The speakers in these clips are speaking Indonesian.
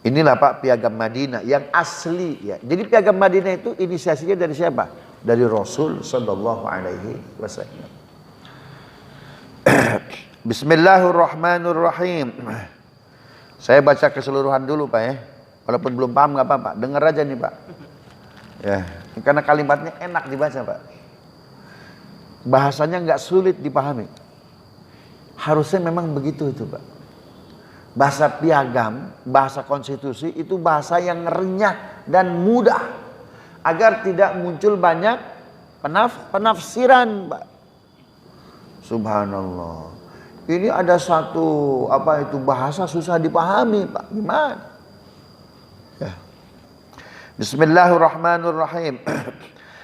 Inilah Pak piagam Madinah yang asli ya. Jadi piagam Madinah itu inisiasinya dari siapa? Dari Rasul sallallahu alaihi wasallam. Bismillahirrahmanirrahim. Saya baca keseluruhan dulu Pak ya. Walaupun belum paham nggak apa-apa, dengar aja nih Pak. Ya, karena kalimatnya enak dibaca Pak. Bahasanya nggak sulit dipahami. Harusnya memang begitu itu Pak. Bahasa piagam, bahasa konstitusi itu bahasa yang renyah dan mudah agar tidak muncul banyak penafsiran, Pak. Subhanallah. Ini ada satu bahasa susah dipahami, Pak. Gimana? Ya. Bismillahirrahmanirrahim.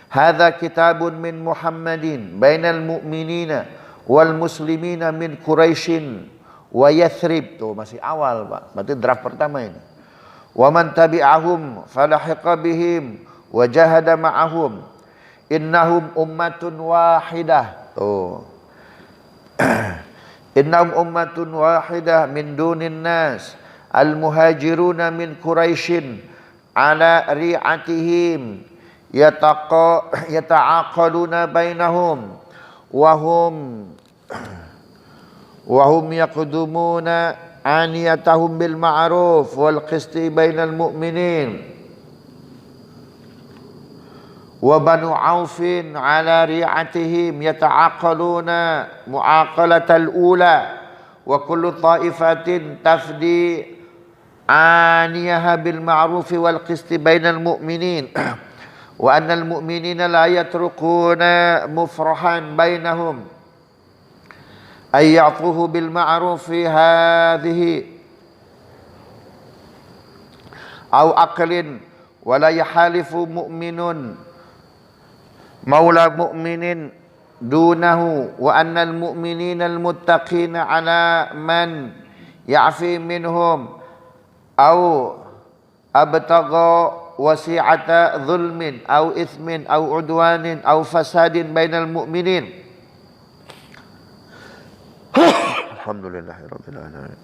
Hadza kitabun min Muhammadin bainal mu'minina wal muslimina min Quraisyin wa Yathrib. Tuh masih awal Pak, berarti draft pertama ini. Wa man tabi'ahum falahiqa bihim wa jahada ma'ahum innahum ummatun wahidah. Tuh. Innahum ummatun wahidah min dunin nas al-muhajiruna min Quraisyin ala ri'atihim yata'aqaluna bainahum wa hum yaqdumuna aniyatahum bil ma'ruf wal qisti bainal mu'minin wa banu aufin ala ri'atihim yata'aqaluna mu'aqalatal ula wa kullu ta'ifatin tafdi aniyaha bil ma'ruf wal qisti bainal mu'minin wa annal mu'minina la yatrukuna mufrahan bainahum ay ya'tuhu bil ma'ruf fi hadhihi aw aqlin wa la yahalifu mu'minun maula mu'minin dunahu wa annal mu'minina al muttaqina ala man ya'fi minhum aw abtagha wasi'ata zulmin aw ithmin aw udwanin aw fasadin bainal mu'minin. Alhamdulillahirabbil alamin.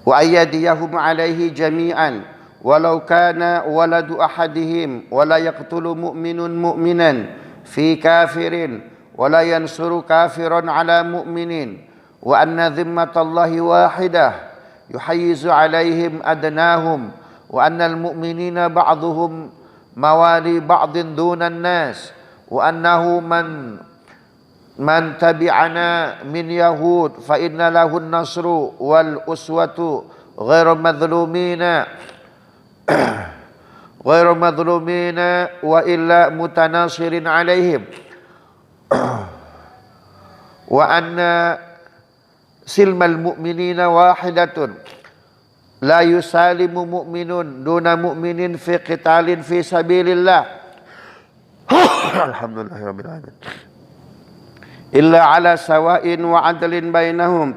Wa ayyadiyahum alaihi jami'an walau kana waladu ahadihim wa la yaqtulu mu'minun mu'minan fi kafirin wa la yansuru kafiran ala mu'minin wa anna dhimmatallahi wahidah yuhayyizu alaihim adnahum wa annal mu'minina ba'duhum mawali ba'din dunan nas wa annahu man tabi'ana min yahud fa inna lahu an-nasru wal uswatu ghairu madhlumina wa illa mutanasirin alaihim wa anna silmal mu'minina wahidatun la yusalimu mu'minun duna mu'minin fi qitalin fi sabilillah. Alhamdulillahirabbil alamin. Illa ala sawa'in wa adlin bainahum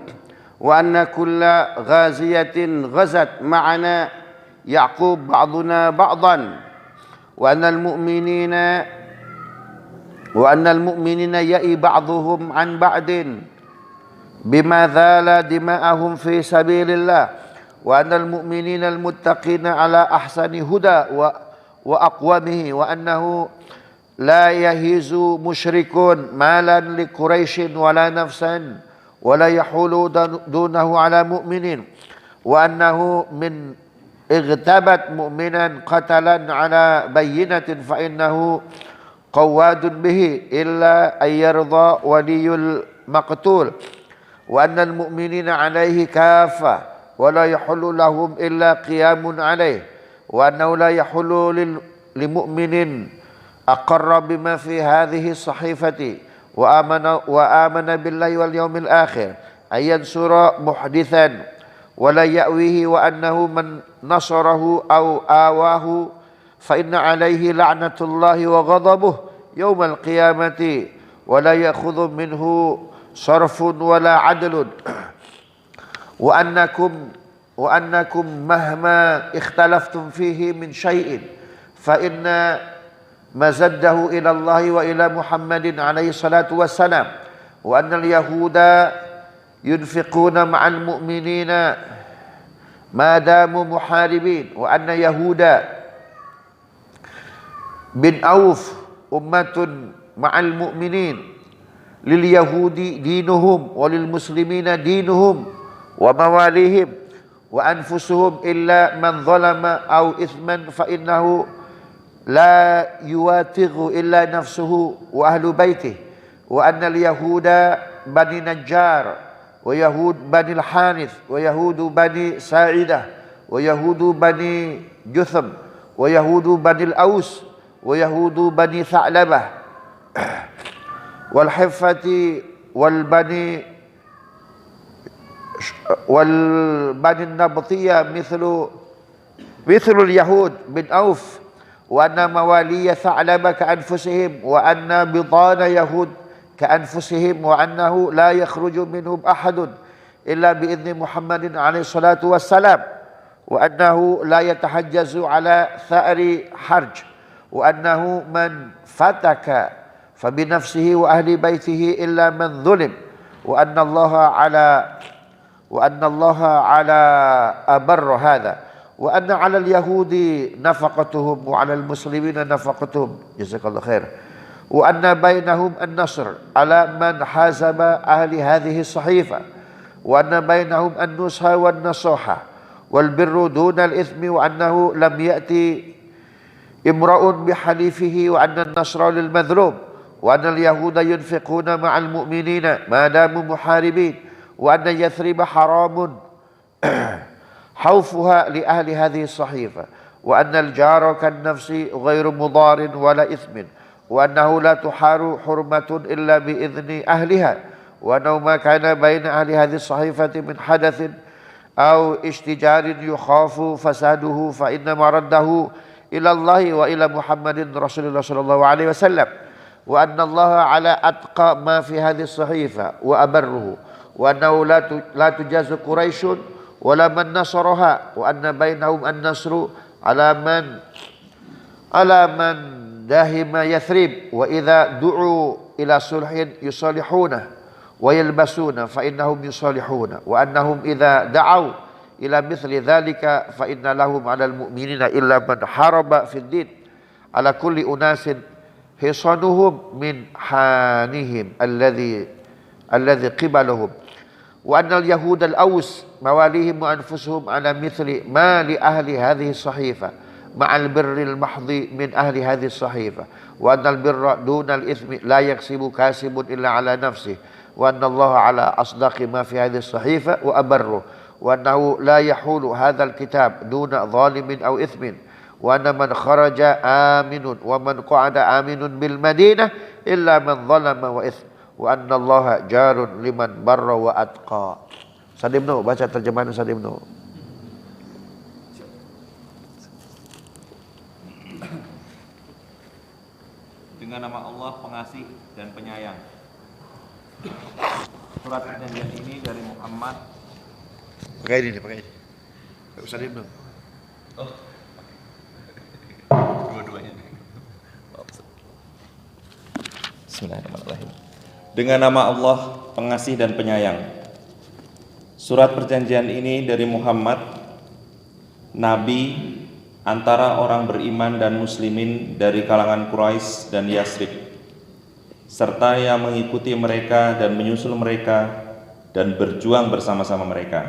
wa anna kulla ghaziyatin ghazat ma'ana ya'qub ba'duna ba'dan wa annal mu'minina ya'i ba'duhum an ba'din bima dhala dima'ahum fi sabilillah wa annal mu'minina al muttaqina ala ahsani huda wa aqwamihi wa annahu la yahizu musyrikun malan li Quraisyin wala nafsan wala yahulu dunahu ala mu'minin wa annahu min igtabat mu'minan qatalan ala bayyinatin fa innahu qawadun bihi illa ayyarda waliyul maqtul wa annal mu'minina alaihi kafa wala yahulu lahum illa qiyamun alaih wa annahu la yahulu li mu'minin aqarra bima fi hadhihi sahifati wa amana billahi wal yawmil akhir ayan surah muhdithan wa la ya'wihi wa annahu man nasarahu aw awahu fa inna alayhi la'natullahi wa ghadabuh yawmal qiyamati wa la ya'khudhu minhu sarfun wa la 'adlun wa annakum mahma ikhtalaftum fihi min shay'in fa inna mazaddahu ila Allah wa ila Muhammadin alaihi salatu wassalam wa annal yahuda yunfiquna ma'al mu'minina ما داموا محاربين وأن يهود بن أوف أمة مع المؤمنين لليهود دينهم وللمسلمين دينهم ومواليهم وأنفسهم إلا من ظلم أو إثما فإنه لا يواتغ إلا نفسه وأهل بيته وأن اليهود بني نجار ويهود بني الحارث ويهود بني ساعدة ويهود بني جثم ويهود بني الأوس ويهود بني ثعلبة والحفة والبني النبطية مثل اليهود بن أوف وأن موالي ثعلبة كأنفسهم وأن بطان يهود كأنفسهم وأنه لا يخرج منهم أحد إلا بإذن محمد عليه الصلاة والسلام وأنه لا يتحجز على ثأر حرج وأنه من فتك فبنفسه وأهل بيته إلا من ظلم وأن الله على أبر هذا وأن على اليهود نفقتهم وعلى المسلمين نفقتهم جزاك الله خير وأن بينهم النصر على من حازم أهل هذه الصحيفة وأن بينهم النصح والنصوحة والبر دون الإثم وأنه لم يأتي امرؤ بحليفه وأن النصر للمظلوم وأن اليهود ينفقون مع المؤمنين ما داموا محاربين وأن يثرب حرام حوفها لأهل هذه الصحيفة وأن الجار كالنفس غير مضار ولا إثم وأنه لا تحار حرمة إلا بإذن أهلها وأنه ما كان بين أهل هذه الصحيفة من حدث أو اشتجار يخاف فساده فإنما رده إلى الله وإلى محمد رسول الله صلى الله عليه وسلم وأن الله على أتقى ما في هذه الصحيفة وأبره وأنه لا تجاز قريش ولا من نصرها وأن بينهم النصر على من داهم يثرب وإذا دعوا إلى صلح يصالحونه ويلبسون فإنهم يصالحون وأنهم إذا دعوا إلى مثل ذلك فإن لهم على المؤمنين إلا من حارب في الدين على كل أناس حصنهم من حانهم الذي قبلهم وأن اليهود الأوس مواليهم وأنفسهم على مثل ما لأهل هذه الصحيفة مع البر المحض من أهل هذه الصحيفة وأن البر دون الإثم لا يكسب كاسب إلا على نفسه وأن الله على أصدق ما في هذه الصحيفة وأبره وأنه لا يحول هذا الكتاب دون ظالم أو إثم وأن من خرج آمن ومن قعد آمن بالمدينة إلا من ظلم وإثم وأن الله جار لمن بر وأتقى. Ustaz Ibnu, baca terjemahan Ustaz Ibnu. Dengan nama Allah pengasih dan penyayang. Surat perjanjian ini dari Muhammad. Pakai ini. Ustaz Ibnu. Oh. Dua-duanya. Bismillahirrahmanirrahim. Dengan nama Allah pengasih dan penyayang. Surat perjanjian ini dari Muhammad, Nabi antara orang beriman dan muslimin dari kalangan Quraisy dan Yasrib, serta yang mengikuti mereka dan menyusul mereka dan berjuang bersama-sama mereka,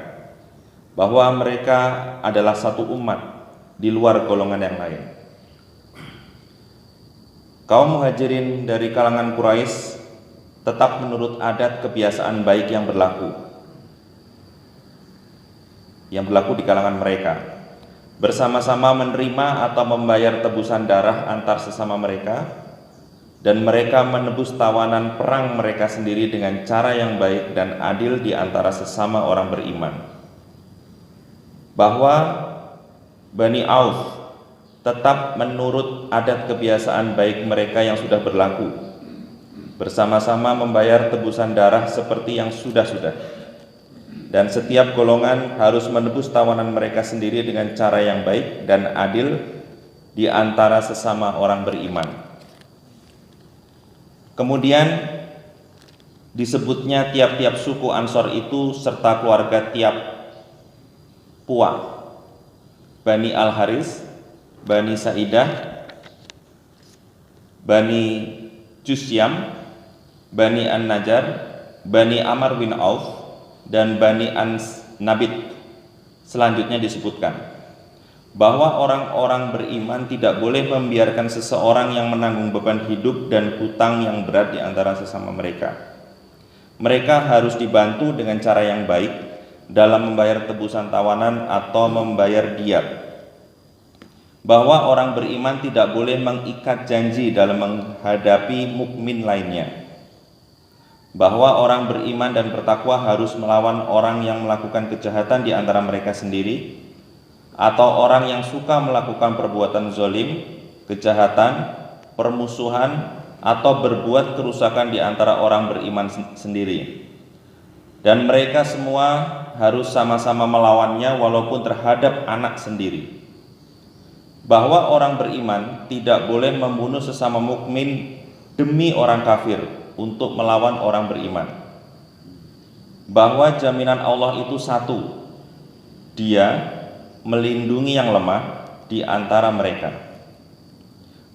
bahwa mereka adalah satu umat di luar golongan yang lain. Kaum muhajirin dari kalangan Quraisy tetap menurut adat kebiasaan baik yang berlaku di kalangan mereka, bersama-sama menerima atau membayar tebusan darah antar sesama mereka, dan mereka menebus tawanan perang mereka sendiri dengan cara yang baik dan adil di antara sesama orang beriman. Bahwa Bani Auf tetap menurut adat kebiasaan baik mereka yang sudah berlaku, bersama-sama membayar tebusan darah seperti yang sudah-sudah, dan setiap golongan harus menebus tawanan mereka sendiri dengan cara yang baik dan adil di antara sesama orang beriman. Kemudian disebutnya tiap-tiap suku Ansor itu serta keluarga tiap Puwa, Bani Al-Haris, Bani Sa'idah, Bani Jusyam, Bani An-Najjar, Bani Amr bin Auf, dan Bani An-Nabit. Selanjutnya disebutkan bahwa orang-orang beriman tidak boleh membiarkan seseorang yang menanggung beban hidup dan hutang yang berat di antara sesama mereka. Mereka harus dibantu dengan cara yang baik dalam membayar tebusan tawanan atau membayar diat. Bahwa orang beriman tidak boleh mengikat janji dalam menghadapi mukmin lainnya. Bahwa orang beriman dan bertakwa harus melawan orang yang melakukan kejahatan di antara mereka sendiri, atau orang yang suka melakukan perbuatan zalim, kejahatan, permusuhan, atau berbuat kerusakan di antara orang beriman sendiri. Dan mereka semua harus sama-sama melawannya walaupun terhadap anak sendiri. Bahwa orang beriman tidak boleh membunuh sesama mukmin demi orang kafir untuk melawan orang beriman. Bahwa jaminan Allah itu satu, Dia melindungi yang lemah di antara mereka.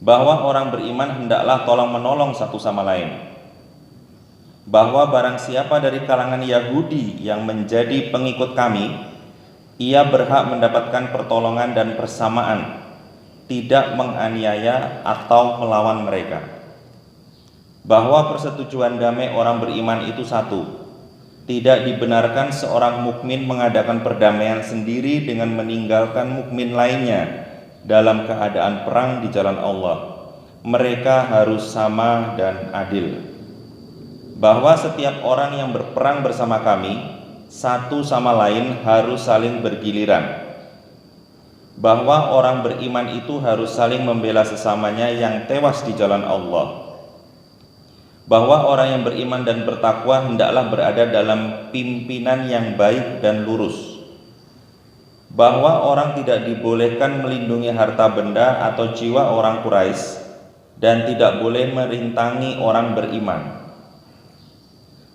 Bahwa orang beriman hendaklah tolong menolong satu sama lain. Bahwa barang siapa dari kalangan Yahudi yang menjadi pengikut kami, ia berhak mendapatkan pertolongan dan persamaan, tidak menganiaya atau melawan mereka. Bahwa persetujuan damai orang beriman itu satu, tidak dibenarkan seorang mukmin mengadakan perdamaian sendiri dengan meninggalkan mukmin lainnya dalam keadaan perang di jalan Allah. Mereka harus sama dan adil. Bahwa setiap orang yang berperang bersama kami satu sama lain harus saling bergiliran. Bahwa orang beriman itu harus saling membela sesamanya yang tewas di jalan Allah. Bahwa orang yang beriman dan bertakwa hendaklah berada dalam pimpinan yang baik dan lurus. Bahwa orang tidak dibolehkan melindungi harta benda atau jiwa orang Quraisy dan tidak boleh merintangi orang beriman.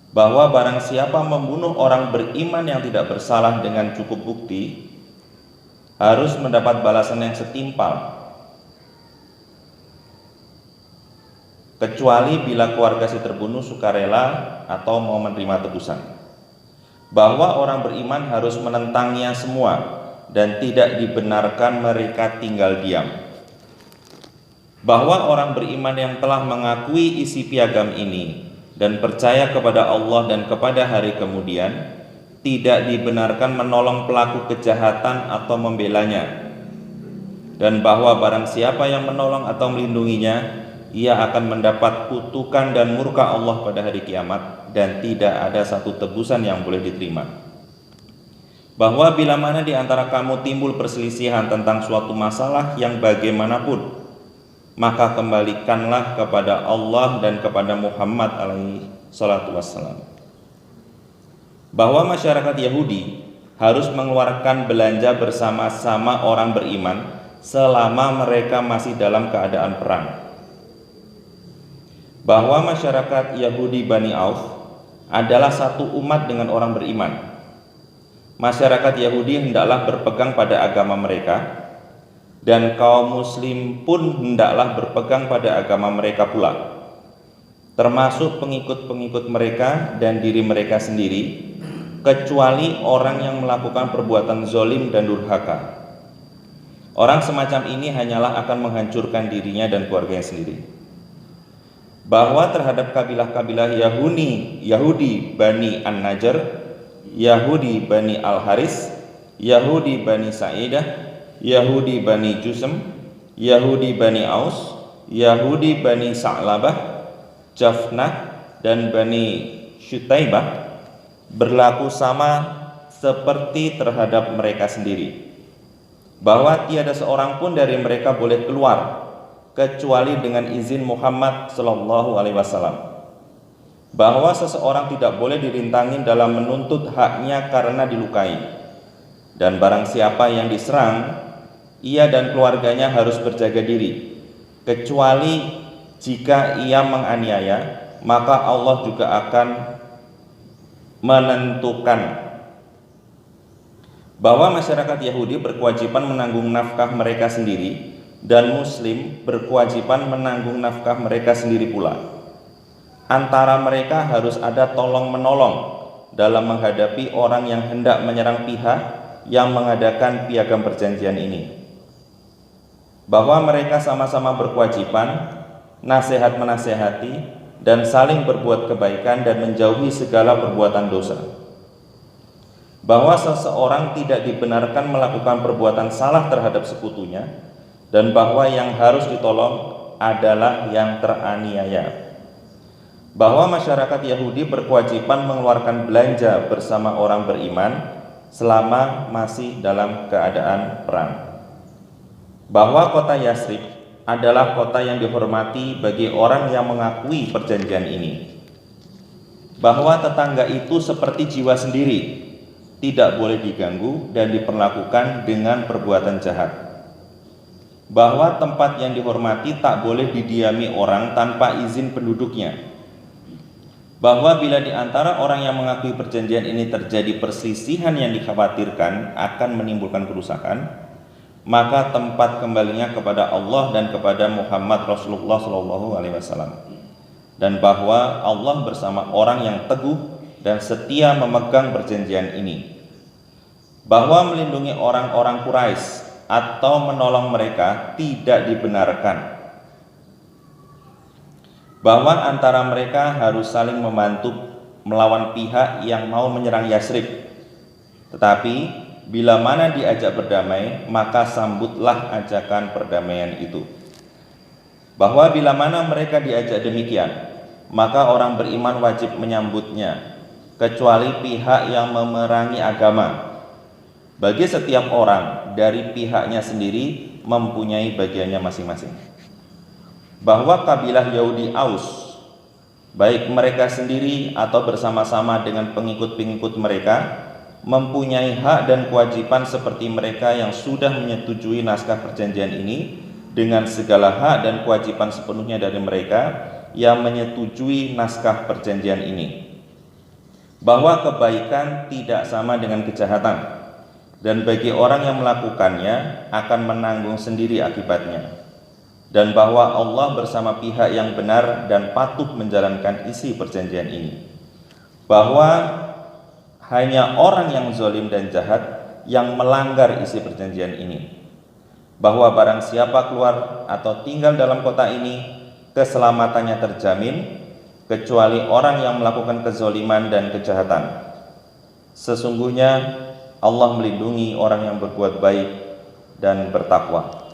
Bahwa barang siapa membunuh orang beriman yang tidak bersalah dengan cukup bukti harus mendapat balasan yang setimpal, kecuali bila keluarga si terbunuh sukarela atau mau menerima tebusan. Bahwa orang beriman harus menentangnya semua dan tidak dibenarkan mereka tinggal diam. Bahwa orang beriman yang telah mengakui isi piagam ini dan percaya kepada Allah dan kepada hari kemudian tidak dibenarkan menolong pelaku kejahatan atau membelanya. Dan bahwa barang siapa yang menolong atau melindunginya, ia akan mendapat kutukan dan murka Allah pada hari kiamat dan tidak ada satu tebusan yang boleh diterima. Bahwa bila mana di antara kamu timbul perselisihan tentang suatu masalah yang bagaimanapun, maka kembalikanlah kepada Allah dan kepada Muhammad alaihi salatu wassalam. Bahwa masyarakat Yahudi harus mengeluarkan belanja bersama-sama orang beriman selama mereka masih dalam keadaan perang. Bahwa masyarakat Yahudi Bani Auf adalah satu umat dengan orang beriman. Masyarakat Yahudi hendaklah berpegang pada agama mereka, dan kaum muslim pun hendaklah berpegang pada agama mereka pula, termasuk pengikut-pengikut mereka dan diri mereka sendiri, kecuali orang yang melakukan perbuatan zalim dan durhaka. Orang semacam ini hanyalah akan menghancurkan dirinya dan keluarganya sendiri. Bahwa terhadap kabilah-kabilah Yahudi Bani An-Najjar, Yahudi Bani Al-Haris, Yahudi Bani Sa'idah, Yahudi Bani Jusam, Yahudi Bani Aus, Yahudi Bani Sa'labah, Jafnah, dan Bani Syutaibah berlaku sama seperti terhadap mereka sendiri. Bahwa tiada seorang pun dari mereka boleh keluar kecuali dengan izin Muhammad sallallahu alaihi wasallam. Bahwa seseorang tidak boleh dirintangi dalam menuntut haknya karena dilukai. Dan barang siapa yang diserang, ia dan keluarganya harus berjaga diri, kecuali jika ia menganiaya, maka Allah juga akan menentukan bahwa masyarakat Yahudi berkewajiban menanggung nafkah mereka sendiri dan Muslim berkewajiban menanggung nafkah mereka sendiri pula. Antara mereka harus ada tolong-menolong dalam menghadapi orang yang hendak menyerang pihak yang mengadakan piagam perjanjian ini. Bahwa mereka sama-sama berkewajiban nasihat-menasehati dan saling berbuat kebaikan dan menjauhi segala perbuatan dosa. Bahwa seseorang tidak dibenarkan melakukan perbuatan salah terhadap sekutunya, dan bahwa yang harus ditolong adalah yang teraniaya. Bahwa masyarakat Yahudi berkewajiban mengeluarkan belanja bersama orang beriman selama masih dalam keadaan perang. Bahwa kota Yasrib adalah kota yang dihormati bagi orang yang mengakui perjanjian ini. Bahwa tetangga itu seperti jiwa sendiri, tidak boleh diganggu dan diperlakukan dengan perbuatan jahat. Bahwa tempat yang dihormati tak boleh didiami orang tanpa izin penduduknya. Bahwa bila di antara orang yang mengakui perjanjian ini terjadi perselisihan yang dikhawatirkan akan menimbulkan kerusakan, maka tempat kembalinya kepada Allah dan kepada Muhammad Rasulullah SAW. Dan bahwa Allah bersama orang yang teguh dan setia memegang perjanjian ini. Bahwa melindungi orang-orang Quraisy atau menolong mereka tidak dibenarkan. Bahwa antara mereka harus saling membantu melawan pihak yang mau menyerang Yasrib. Tetapi bila mana diajak berdamai, maka sambutlah ajakan perdamaian itu. Bahwa bila mana mereka diajak demikian, maka orang beriman wajib menyambutnya, kecuali pihak yang memerangi agama. Bagi setiap orang dari pihaknya sendiri mempunyai bagiannya masing-masing. Bahwa kabilah Yahudi Aus, baik mereka sendiri atau bersama-sama dengan pengikut-pengikut mereka, mempunyai hak dan kewajiban seperti mereka yang sudah menyetujui naskah perjanjian ini, dengan segala hak dan kewajiban sepenuhnya dari mereka yang menyetujui naskah perjanjian ini. Bahwa kebaikan tidak sama dengan kejahatan, dan bagi orang yang melakukannya akan menanggung sendiri akibatnya. Dan bahwa Allah bersama pihak yang benar dan patuh menjalankan isi perjanjian ini. Bahwa hanya orang yang zalim dan jahat yang melanggar isi perjanjian ini. Bahwa barang siapa keluar atau tinggal dalam kota ini, keselamatannya terjamin, kecuali orang yang melakukan kezaliman dan kejahatan. Sesungguhnya Allah melindungi orang yang berbuat baik dan bertakwa.